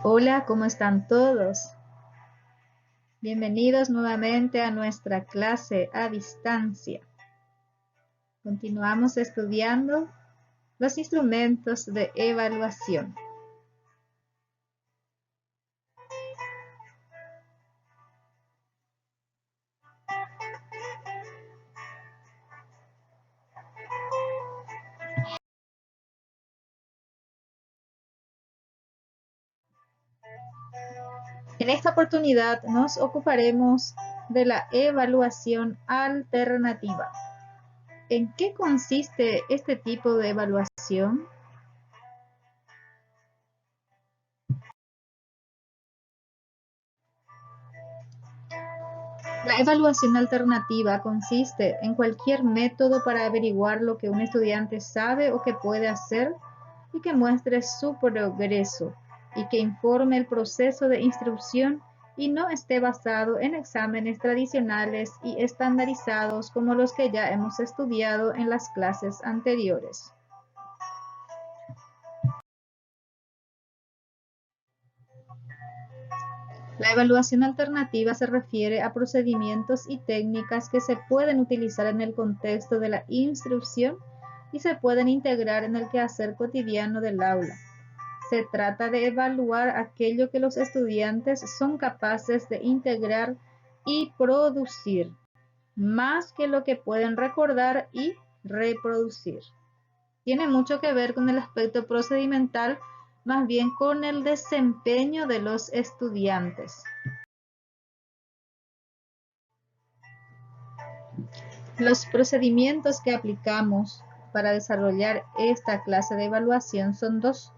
Hola, ¿cómo están todos? Bienvenidos nuevamente a nuestra clase a distancia. Continuamos estudiando los instrumentos de evaluación. En esta oportunidad nos ocuparemos de la evaluación alternativa. ¿En qué consiste este tipo de evaluación? La evaluación alternativa consiste en cualquier método para averiguar lo que un estudiante sabe o que puede hacer y que muestre su progreso y que informe el proceso de instrucción y no esté basado en exámenes tradicionales y estandarizados como los que ya hemos estudiado en las clases anteriores. La evaluación alternativa se refiere a procedimientos y técnicas que se pueden utilizar en el contexto de la instrucción y se pueden integrar en el quehacer cotidiano del aula. Se trata de evaluar aquello que los estudiantes son capaces de integrar y producir, más que lo que pueden recordar y reproducir. Tiene mucho que ver con el aspecto procedimental, más bien con el desempeño de los estudiantes. Los procedimientos que aplicamos para desarrollar esta clase de evaluación son dos: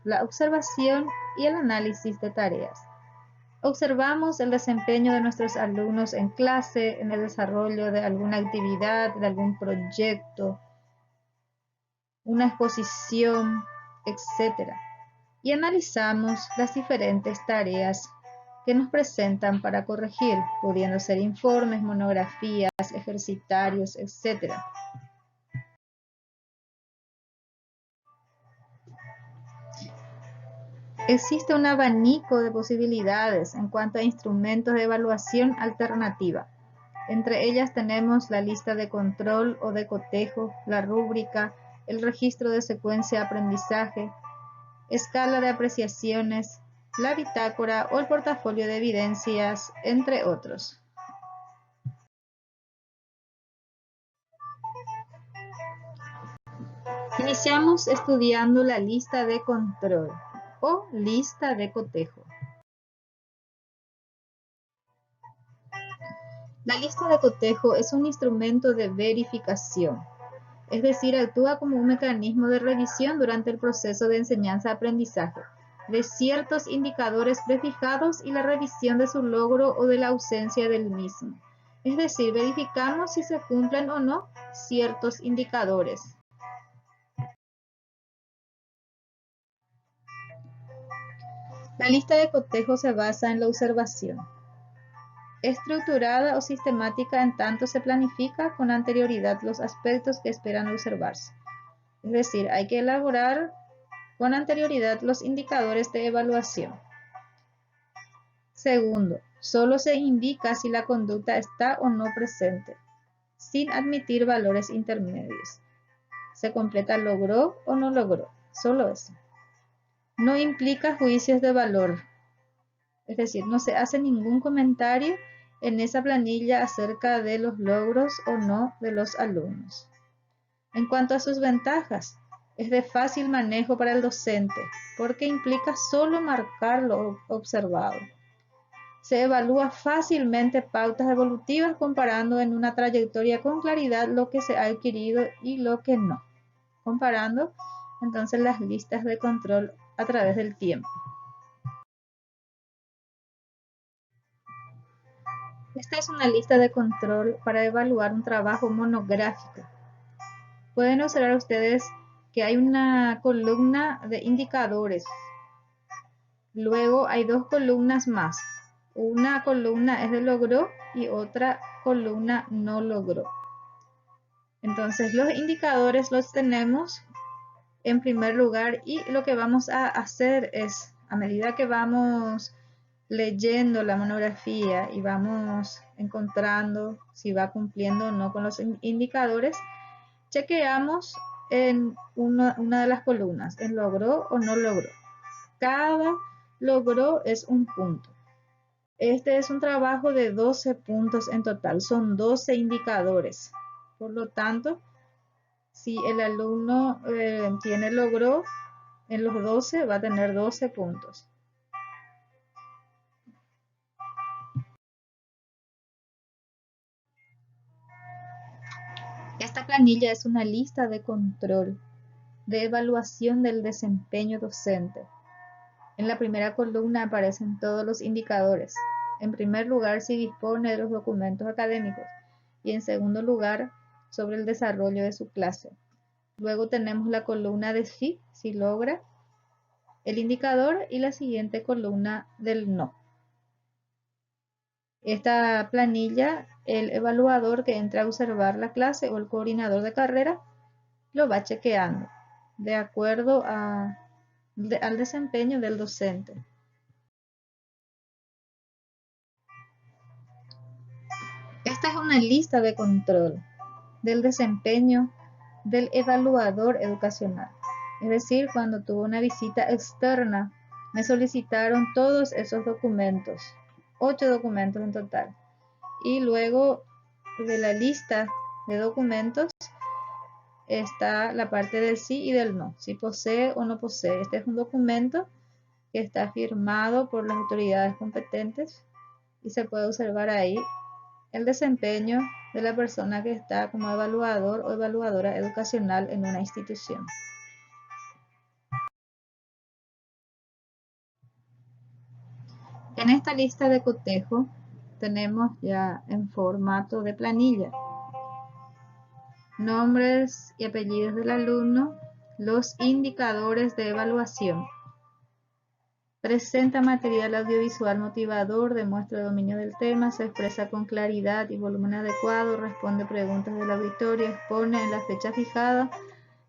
la observación y el análisis de tareas. Observamos el desempeño de nuestros alumnos en clase, en el desarrollo de alguna actividad, de algún proyecto, una exposición, etc. Y analizamos las diferentes tareas que nos presentan para corregir, pudiendo ser informes, monografías, ejercitarios, etc. Existe un abanico de posibilidades en cuanto a instrumentos de evaluación alternativa. Entre ellas tenemos la lista de control o de cotejo, la rúbrica, el registro de secuencia de aprendizaje, escala de apreciaciones, la bitácora o el portafolio de evidencias, entre otros. Iniciamos estudiando la lista de control o lista de cotejo. La lista de cotejo es un instrumento de verificación, es decir, actúa como un mecanismo de revisión durante el proceso de enseñanza-aprendizaje de ciertos indicadores prefijados y la revisión de su logro o de la ausencia del mismo. Es decir, verificamos si se cumplen o no ciertos indicadores. La lista de cotejo se basa en la observación. Estructurada o sistemática en tanto se planifica con anterioridad los aspectos que esperan observarse. Es decir, hay que elaborar con anterioridad los indicadores de evaluación. Segundo, solo se indica si la conducta está o no presente, sin admitir valores intermedios. Se completa logró o no logró, solo eso. No implica juicios de valor, es decir, no se hace ningún comentario en esa planilla acerca de los logros o no de los alumnos. En cuanto a sus ventajas, es de fácil manejo para el docente, porque implica solo marcar lo observado. Se evalúa fácilmente pautas evolutivas comparando en una trayectoria con claridad lo que se ha adquirido y lo que no, comparando entonces las listas de control a través del tiempo. Esta es una lista de control para evaluar un trabajo monográfico. Pueden observar ustedes que hay una columna de indicadores. Luego hay dos columnas más. Una columna es de logró y otra columna no logró. Entonces los indicadores los tenemos en primer lugar y lo que vamos a hacer es a medida que vamos leyendo la monografía y vamos encontrando si va cumpliendo o no con los indicadores, chequeamos en una de las columnas, en logró o no logró. Cada logró es un punto. Este es un trabajo de 12 puntos en total, son 12 indicadores. Por lo tanto, si el alumno tiene logró, en los 12 va a tener 12 puntos. Esta planilla es una lista de control, de evaluación del desempeño docente. En la primera columna aparecen todos los indicadores. En primer lugar, si dispone de los documentos académicos y en segundo lugar, sobre el desarrollo de su clase. Luego tenemos la columna de sí, si logra, el indicador y la siguiente columna del no. Esta planilla, el evaluador que entra a observar la clase o el coordinador de carrera lo va chequeando de acuerdo al desempeño del docente. Esta es una lista de control del desempeño del evaluador educacional. Es decir, cuando tuve una visita externa, me solicitaron todos esos documentos, 8 documentos en total. Y luego de la lista de documentos está la parte del sí y del no, si posee o no posee. Este es un documento que está firmado por las autoridades competentes y se puede observar ahí el desempeño de la persona que está como evaluador o evaluadora educacional en una institución. En esta lista de cotejo tenemos ya en formato de planilla nombres y apellidos del alumno, los indicadores de evaluación. Presenta material audiovisual motivador, demuestra dominio del tema, se expresa con claridad y volumen adecuado, responde preguntas del auditorio, expone en la fecha fijada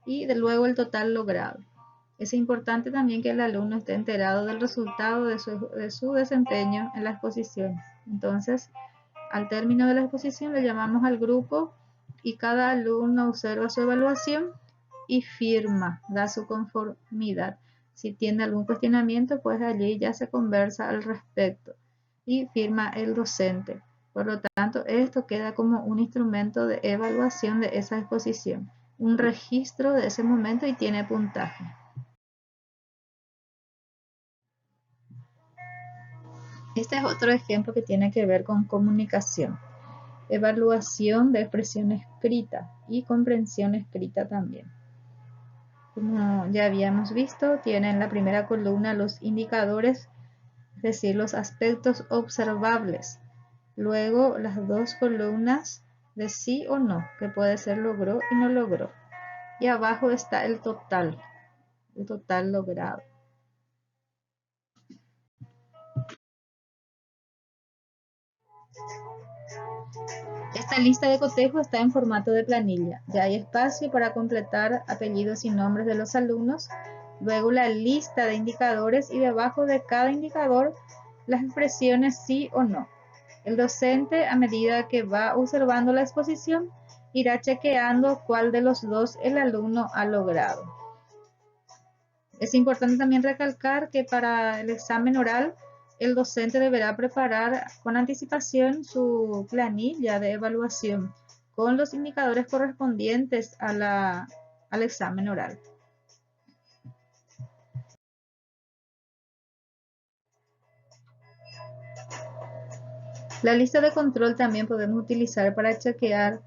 y de luego el total logrado. Es importante también que el alumno esté enterado del resultado de su desempeño en la exposición. Entonces, al término de la exposición le llamamos al grupo y cada alumno observa su evaluación y firma, da su conformidad. Si tiene algún cuestionamiento, pues allí ya se conversa al respecto y firma el docente. Por lo tanto, esto queda como un instrumento de evaluación de esa exposición, un registro de ese momento y tiene puntaje. Este es otro ejemplo que tiene que ver con comunicación. Evaluación de expresión escrita y comprensión escrita también. Como ya habíamos visto, tiene en la primera columna los indicadores, es decir, los aspectos observables. Luego las dos columnas de sí o no, que puede ser logró y no logró. Y abajo está el total logrado. Esta lista de cotejo está en formato de planilla. Ya hay espacio para completar apellidos y nombres de los alumnos. Luego la lista de indicadores y debajo de cada indicador las expresiones sí o no. El docente, a medida que va observando la exposición, irá chequeando cuál de los dos el alumno ha logrado. Es importante también recalcar que para el examen oral, el docente deberá preparar con anticipación su planilla de evaluación con los indicadores correspondientes al examen oral. La lista de control también podemos utilizar para chequear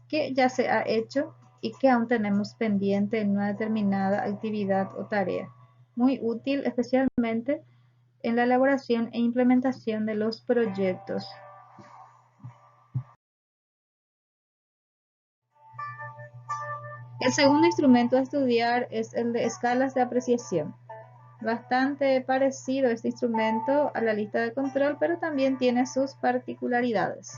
qué ya se ha hecho y qué aún tenemos pendiente en una determinada actividad o tarea. Muy útil especialmente en la elaboración e implementación de los proyectos. El segundo instrumento a estudiar es el de escalas de apreciación. Bastante parecido este instrumento a la lista de control, pero también tiene sus particularidades.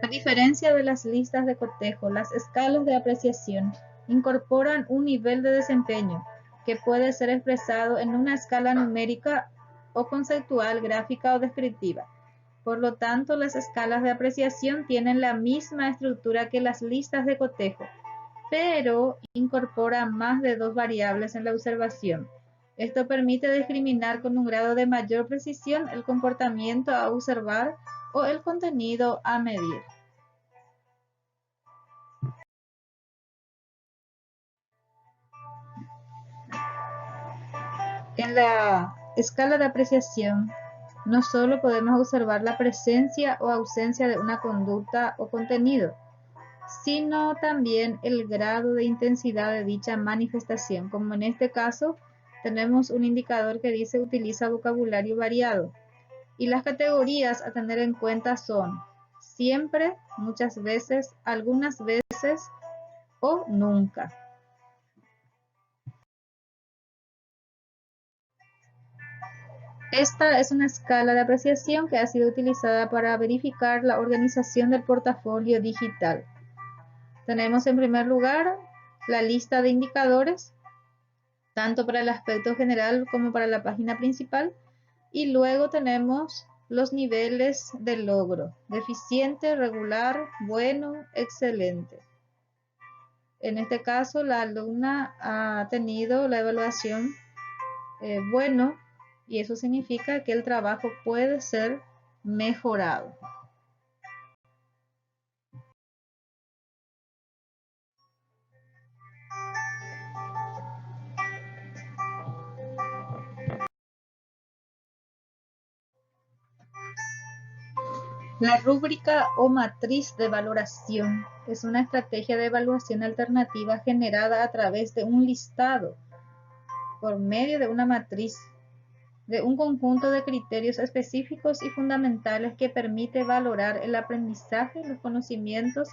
A diferencia de las listas de cotejo, las escalas de apreciación incorporan un nivel de desempeño que puede ser expresado en una escala numérica o conceptual, gráfica o descriptiva. Por lo tanto, las escalas de apreciación tienen la misma estructura que las listas de cotejo, pero incorporan más de dos variables en la observación. Esto permite discriminar con un grado de mayor precisión el comportamiento a observar o el contenido a medir. En la escala de apreciación, no solo podemos observar la presencia o ausencia de una conducta o contenido, sino también el grado de intensidad de dicha manifestación, como en este caso tenemos un indicador que dice utiliza vocabulario variado. Y las categorías a tener en cuenta son siempre, muchas veces, algunas veces o nunca. Esta es una escala de apreciación que ha sido utilizada para verificar la organización del portafolio digital. Tenemos en primer lugar la lista de indicadores, tanto para el aspecto general como para la página principal, y luego tenemos los niveles de logro: deficiente, regular, bueno, excelente. En este caso, la alumna ha tenido la evaluación bueno, y eso significa que el trabajo puede ser mejorado. La rúbrica o matriz de valoración es una estrategia de evaluación alternativa generada a través de un listado por medio de una matriz de un conjunto de criterios específicos y fundamentales que permite valorar el aprendizaje, los conocimientos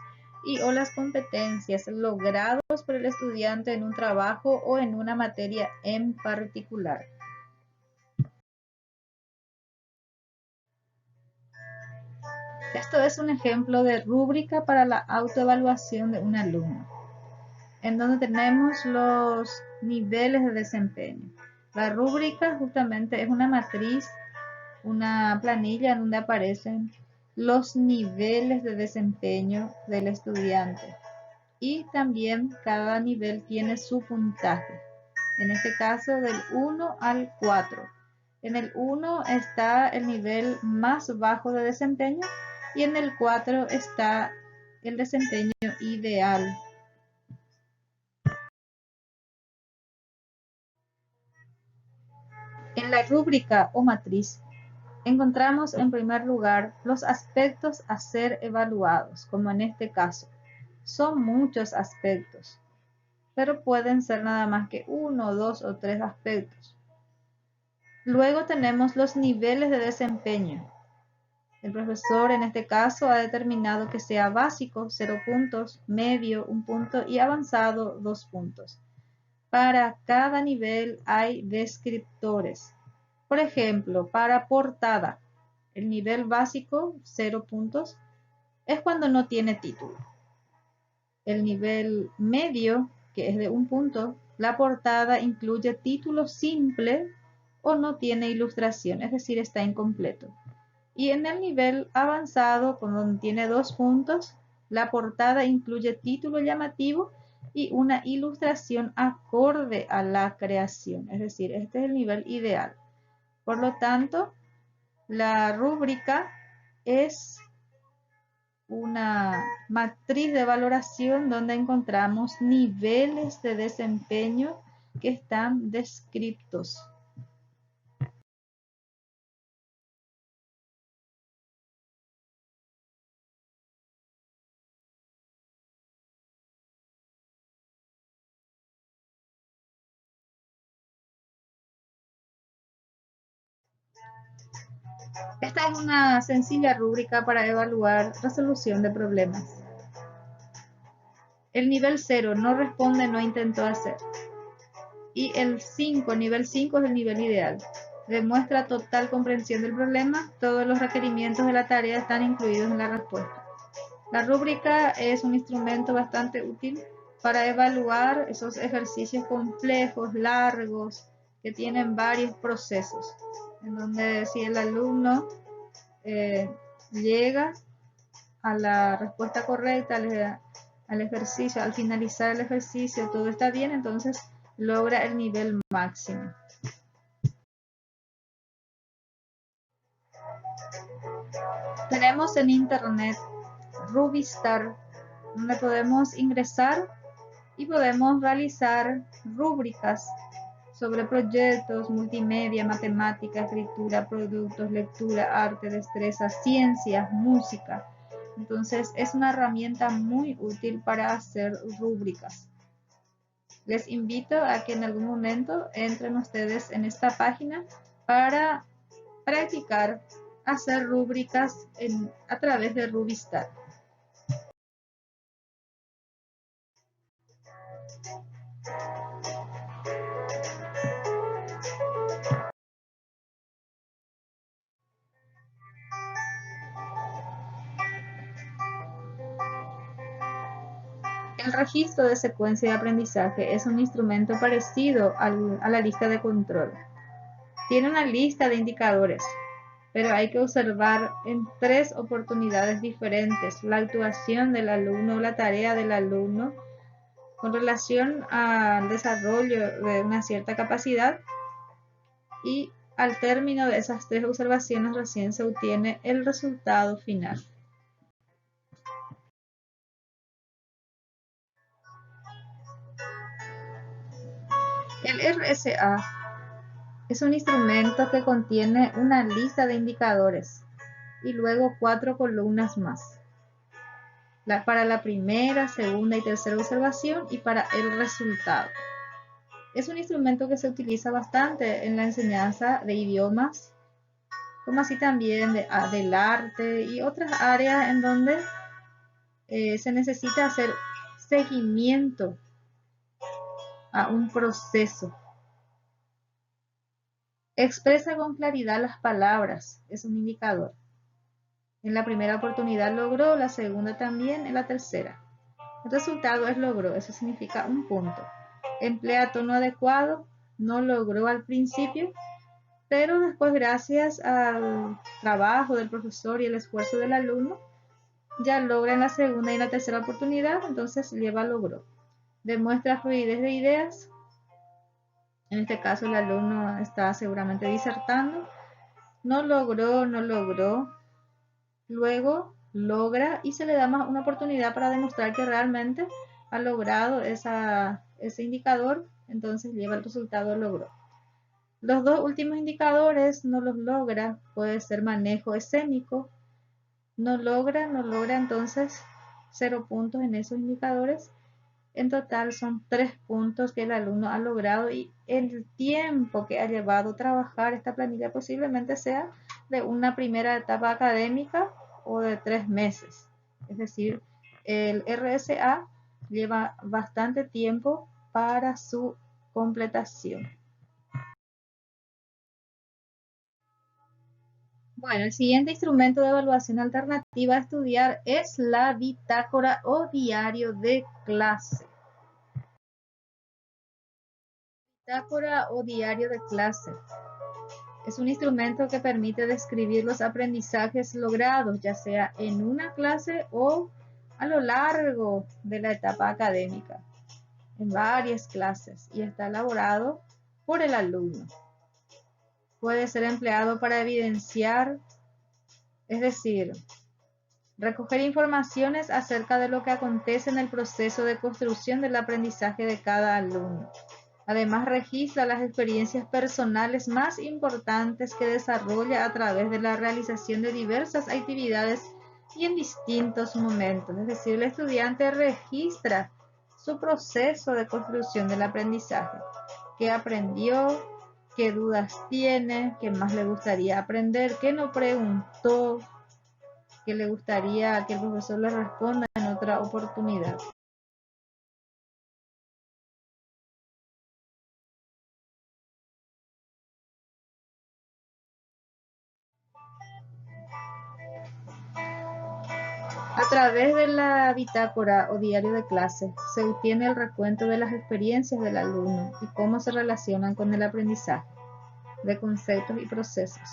y/o las competencias logrados por el estudiante en un trabajo o en una materia en particular. Esto es un ejemplo de rúbrica para la autoevaluación de un alumno, en donde tenemos los niveles de desempeño. La rúbrica justamente es una matriz, una planilla en donde aparecen los niveles de desempeño del estudiante, y también cada nivel tiene su puntaje, en este caso del 1 al 4. En el 1 está el nivel más bajo de desempeño y en el 4 está el desempeño ideal. En la rúbrica o matriz encontramos en primer lugar los aspectos a ser evaluados, como en este caso. Son muchos aspectos, pero pueden ser nada más que 1, 2 o 3 aspectos. Luego tenemos los niveles de desempeño. El profesor en este caso ha determinado que sea básico, 0 puntos, medio, 1 punto y avanzado, 2 puntos. Para cada nivel hay descriptores. Por ejemplo, para portada, el nivel básico, 0 puntos, es cuando no tiene título. El nivel medio, que es de 1 punto, la portada incluye título simple o no tiene ilustración, es decir, está incompleto. Y en el nivel avanzado, cuando tiene 2 puntos, la portada incluye título llamativo y una ilustración acorde a la creación, es decir, este es el nivel ideal. Por lo tanto, la rúbrica es una matriz de valoración donde encontramos niveles de desempeño que están descritos. Esta es una sencilla rúbrica para evaluar resolución de problemas. El nivel 0 no responde, no intentó hacer. Y el 5, nivel 5 es el nivel ideal. Demuestra total comprensión del problema. Todos los requerimientos de la tarea están incluidos en la respuesta. La rúbrica es un instrumento bastante útil para evaluar esos ejercicios complejos, largos, que tienen varios procesos, en donde si el alumno llega a la respuesta correcta, al ejercicio, al finalizar el ejercicio, todo está bien, entonces logra el nivel máximo. Tenemos en internet Rubistar, donde podemos ingresar y podemos realizar rúbricas sobre proyectos, multimedia, matemática, escritura, productos, lectura, arte, destreza, ciencias, música. Entonces es una herramienta muy útil para hacer rúbricas. Les invito a que en algún momento entren ustedes en esta página para practicar hacer rúbricas a través de Rubistar. El registro de secuencia de aprendizaje es un instrumento parecido a la lista de control. Tiene una lista de indicadores, pero hay que observar en 3 oportunidades diferentes la actuación del alumno o la tarea del alumno con relación al desarrollo de una cierta capacidad, y al término de esas 3 observaciones recién se obtiene el resultado final. El RSA es un instrumento que contiene una lista de indicadores y luego 4 columnas más, para la primera, segunda y tercera observación y para el resultado. Es un instrumento que se utiliza bastante en la enseñanza de idiomas, como así también del arte y otras áreas en donde se necesita hacer seguimiento a un proceso. Expresa con claridad las palabras, es un indicador. En la primera oportunidad logró, la segunda también, en la tercera. El resultado es logró, eso significa un punto. Emplea tono adecuado, no logró al principio, pero después, gracias al trabajo del profesor y el esfuerzo del alumno, ya logra en la segunda y en la tercera oportunidad, entonces lleva logró. Demuestra fluidez de ideas. En este caso el alumno está seguramente disertando. No logró, no logró. Luego logra y se le da más una oportunidad para demostrar que realmente ha logrado ese indicador, entonces lleva el resultado logró. Los 2 últimos indicadores no los logra, puede ser manejo escénico, no logra, entonces 0 puntos en esos indicadores. En total son 3 puntos que el alumno ha logrado, y el tiempo que ha llevado trabajar esta planilla posiblemente sea de una primera etapa académica o de 3 meses. Es decir, el RSA lleva bastante tiempo para su completación. Bueno, el siguiente instrumento de evaluación alternativa a estudiar es la bitácora o diario de clase. Bitácora o diario de clase es un instrumento que permite describir los aprendizajes logrados, ya sea en una clase o a lo largo de la etapa académica, en varias clases, y está elaborado por el alumno. Puede ser empleado para evidenciar, es decir, recoger informaciones acerca de lo que acontece en el proceso de construcción del aprendizaje de cada alumno. Además, registra las experiencias personales más importantes que desarrolla a través de la realización de diversas actividades y en distintos momentos. Es decir, el estudiante registra su proceso de construcción del aprendizaje. ¿Qué aprendió? ¿Qué dudas tiene? ¿Qué más le gustaría aprender? ¿Qué no preguntó? ¿Qué le gustaría que el profesor le responda en otra oportunidad? A través de la bitácora o diario de clase se obtiene el recuento de las experiencias del alumno y cómo se relacionan con el aprendizaje de conceptos y procesos.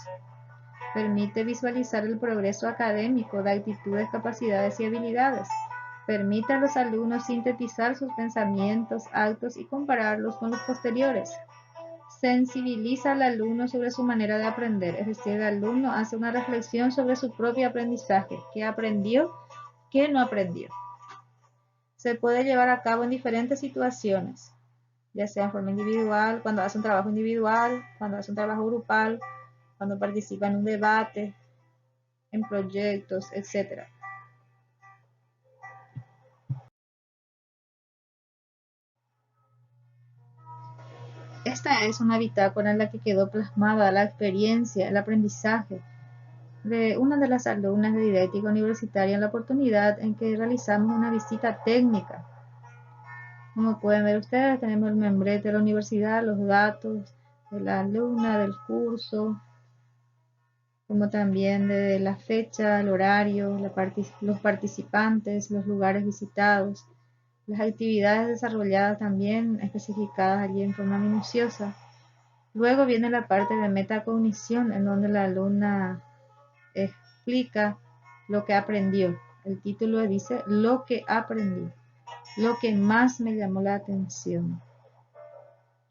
Permite visualizar el progreso académico de actitudes, capacidades y habilidades. Permite a los alumnos sintetizar sus pensamientos, actos y compararlos con los posteriores. Sensibiliza al alumno sobre su manera de aprender, es decir, el alumno hace una reflexión sobre su propio aprendizaje, qué aprendió, qué no aprendió. Se puede llevar a cabo en diferentes situaciones, ya sea en forma individual, cuando hace un trabajo individual, cuando hace un trabajo grupal, cuando participa en un debate, en proyectos, etc. Esta es una bitácora en la que quedó plasmada la experiencia, el aprendizaje de una de las alumnas de didáctica universitaria en la oportunidad en que realizamos una visita técnica. Como pueden ver ustedes, tenemos el membrete de la universidad, los datos de la alumna, del curso, como también de la fecha, el horario, los participantes, los lugares visitados, las actividades desarrolladas también especificadas allí en forma minuciosa. Luego viene la parte de metacognición, en donde la alumna explica lo que aprendió. El título dice lo que aprendí, lo que más me llamó la atención.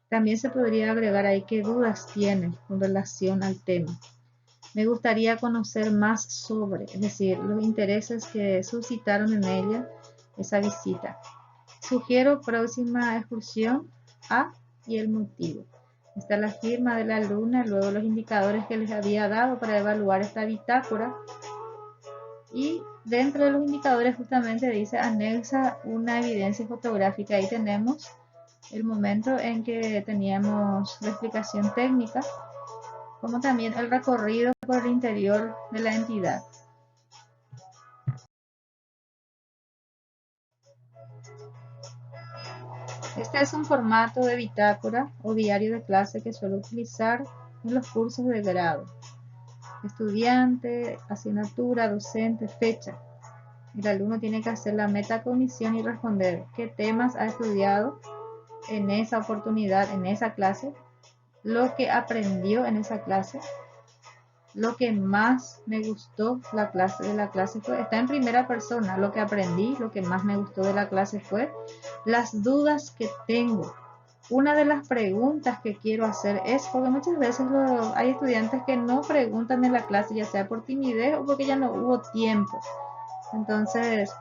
También se podría agregar ahí qué dudas tiene con relación al tema. Me gustaría conocer más sobre, es decir, los intereses que suscitaron en ella esa visita. Sugiero próxima excursión a y el motivo. Está la firma de la alumna, luego los indicadores que les había dado para evaluar esta bitácora. Y dentro de los indicadores justamente dice anexa una evidencia fotográfica. Ahí tenemos el momento en que teníamos la explicación técnica, como también el recorrido por el interior de la entidad. Este es un formato de bitácora o diario de clase que suelo utilizar en los cursos de grado. Estudiante, asignatura, docente, fecha. El alumno tiene que hacer la metacognición y responder qué temas ha estudiado en esa oportunidad, en esa clase, lo que aprendió en esa clase, lo que más me gustó de la clase fue, está en primera persona, lo que aprendí, lo que más me gustó de la clase fue, las dudas que tengo. Una de las preguntas que quiero hacer es, porque muchas veces hay estudiantes que no preguntan en la clase, ya sea por timidez o porque ya no hubo tiempo. Entonces,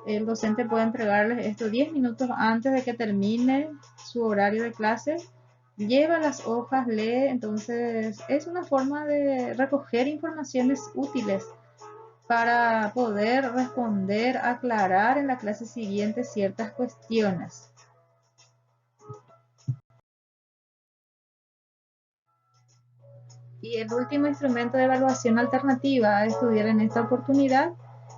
el docente puede entregarles esto 10 minutos antes de que termine su horario de clase, lleva las hojas, lee, entonces es una forma de recoger informaciones útiles para poder responder, aclarar en la clase siguiente ciertas cuestiones. Y el último instrumento de evaluación alternativa a estudiar en esta oportunidad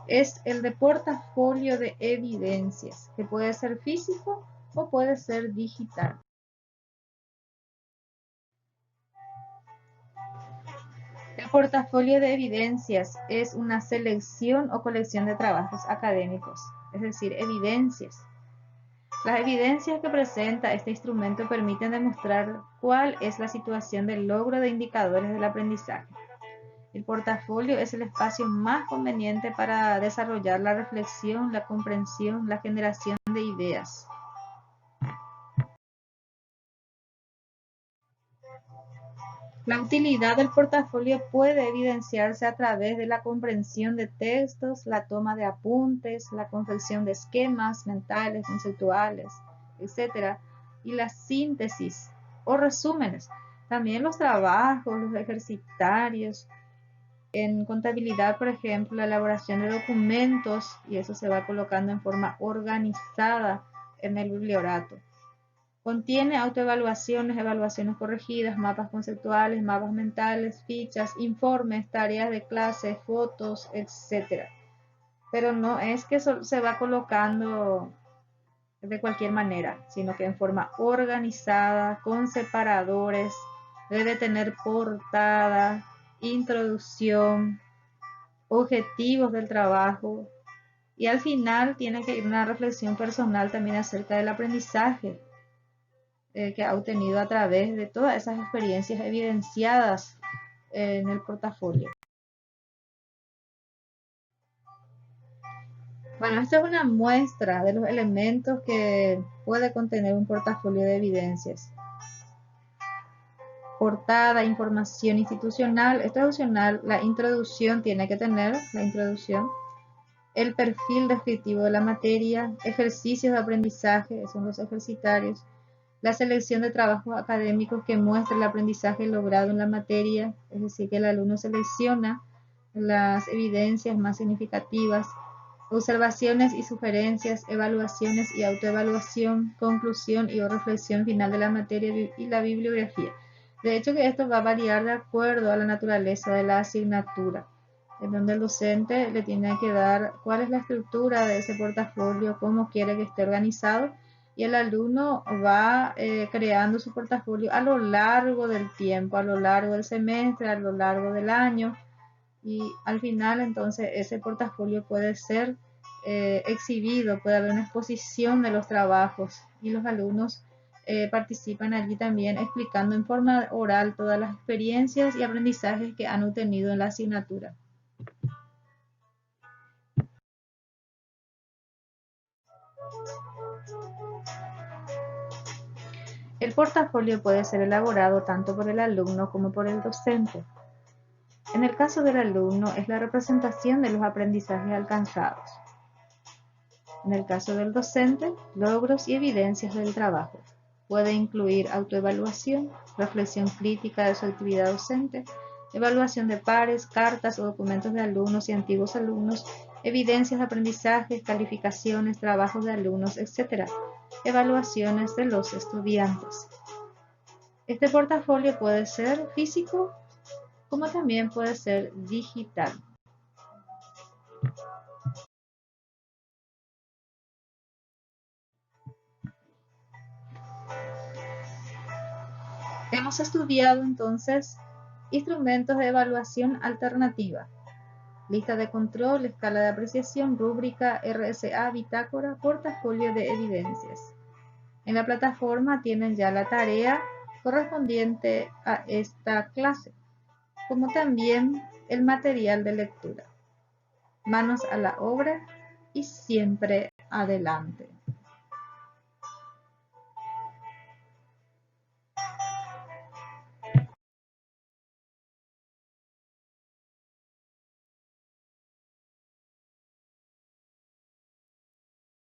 es el de portafolio de evidencias, que puede ser físico o puede ser digital. El portafolio de evidencias es una selección o colección de trabajos académicos, es decir, evidencias. Las evidencias que presenta este instrumento permiten demostrar cuál es la situación del logro de indicadores del aprendizaje. El portafolio es el espacio más conveniente para desarrollar la reflexión, la comprensión, la generación de ideas. La utilidad del portafolio puede evidenciarse a través de la comprensión de textos, la toma de apuntes, la confección de esquemas mentales, conceptuales, etc. Y la síntesis o resúmenes. También los trabajos, los ejercitarios. En contabilidad, por ejemplo, la elaboración de documentos, y eso se va colocando en forma organizada en el bibliorato. Contiene autoevaluaciones, evaluaciones corregidas, mapas conceptuales, mapas mentales, fichas, informes, tareas de clase, fotos, etc. Pero no es que se va colocando de cualquier manera, sino que en forma organizada, con separadores, debe tener portada, introducción, objetivos del trabajo, Y al final tiene que ir una reflexión personal también acerca del aprendizaje que ha obtenido a través de todas esas experiencias evidenciadas en el portafolio. Bueno, esta es una muestra de los elementos que puede contener un portafolio de evidencias. Portada, información institucional, esto es opcional, la introducción tiene que tener, la introducción, el perfil descriptivo de la materia, ejercicios de aprendizaje, son los ejercitarios, la selección de trabajos académicos que muestran el aprendizaje logrado en la materia, es decir, que el alumno selecciona las evidencias más significativas, observaciones y sugerencias, evaluaciones y autoevaluación, conclusión y o reflexión final de la materia y la bibliografía. De hecho que esto va a variar de acuerdo a la naturaleza de la asignatura, en donde el docente le tiene que dar cuál es la estructura de ese portafolio, cómo quiere que esté organizado, y el alumno va creando su portafolio a lo largo del tiempo, a lo largo del semestre, a lo largo del año, y al final entonces ese portafolio puede ser exhibido, puede haber una exposición de los trabajos y los alumnos participan allí también explicando en forma oral todas las experiencias y aprendizajes que han obtenido en la asignatura. El portafolio puede ser elaborado tanto por el alumno como por el docente. En el caso del alumno es la representación de los aprendizajes alcanzados. En el caso del docente, logros y evidencias del trabajo. Puede incluir autoevaluación, reflexión crítica de su actividad docente, evaluación de pares, cartas o documentos de alumnos y antiguos alumnos, evidencias de aprendizaje, calificaciones, trabajos de alumnos, etc. Evaluaciones de los estudiantes. Este portafolio puede ser físico como también puede ser digital. Hemos estudiado entonces instrumentos de evaluación alternativa, lista de control, escala de apreciación, rúbrica, RSA, bitácora, portafolio de evidencias. En la plataforma tienen ya la tarea correspondiente a esta clase, como también el material de lectura. Manos a la obra y siempre adelante.